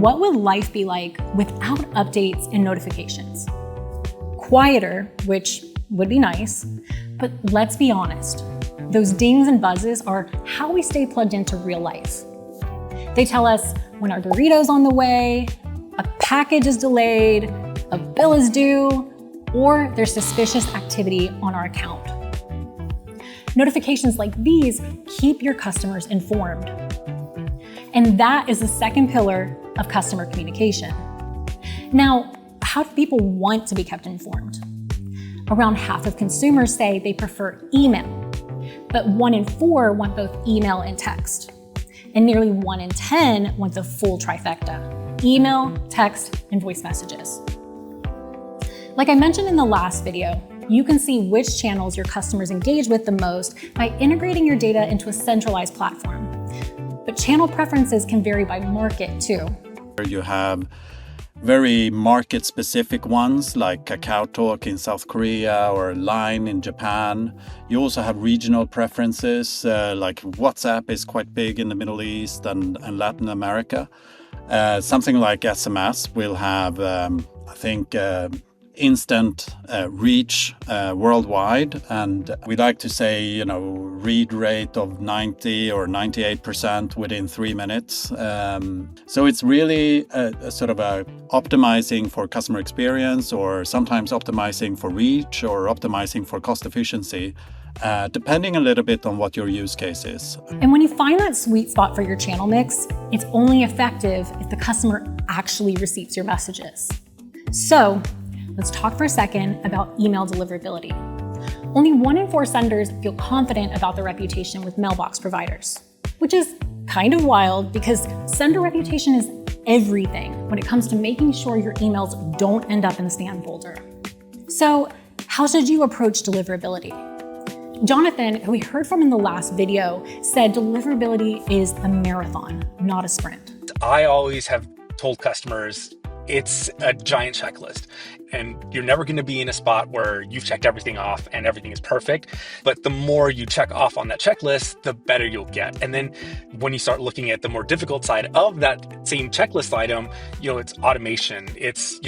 what would life be like without updates and notifications? Quieter, which would be nice, but let's be honest. Those dings and buzzes are how we stay plugged into real life. They tell us when our Doritos on the way, a package is delayed, a bill is due, or there's suspicious activity on our account. Notifications like these keep your customers informed. And that is the second pillar of customer communication. Now, how do people want to be kept informed? Around half of consumers say they prefer email, but 1 in 4 want both email and text. And nearly 1 in 10 want the full trifecta: email, text, and voice messages. Like I mentioned in the last video, you can see which channels your customers engage with the most by integrating your data into a centralized platform. But channel preferences can vary by market too. You have very market-specific ones like KakaoTalk in South Korea or Line in Japan. You also have regional preferences, like WhatsApp is quite big in the Middle East and Latin America. Something like SMS will have, I think, instant reach worldwide, and we like to say, read rate of 90 or 98% within 3 minutes. So it's really a sort of a optimizing for customer experience, or sometimes optimizing for reach, or optimizing for cost efficiency, depending a little bit on what your use case is. And when you find that sweet spot for your channel mix, it's only effective if the customer actually receives your messages. So let's talk for a second about email deliverability. Only 1 in 4 senders feel confident about their reputation with mailbox providers, which is kind of wild because sender reputation is everything when it comes to making sure your emails don't end up in the spam folder. So how should you approach deliverability? Jonathan, who we heard from in the last video, said deliverability is a marathon, not a sprint. I always have told customers it's a giant checklist, and you're never going to be in a spot where you've checked everything off and everything is perfect. But the more you check off on that checklist, the better you'll get. And then when you start looking at the more difficult side of that same checklist item, it's automation. It's,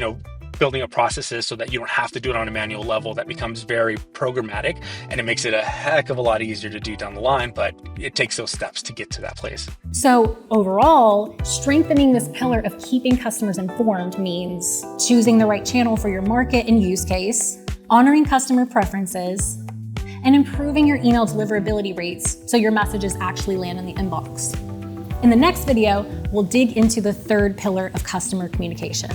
building up processes so that you don't have to do it on a manual level. That becomes very programmatic, and it makes it a heck of a lot easier to do down the line, but it takes those steps to get to that place. So overall, strengthening this pillar of keeping customers informed means choosing the right channel for your market and use case, honoring customer preferences, and improving your email deliverability rates so your messages actually land in the inbox. In the next video, we'll dig into the third pillar of customer communication.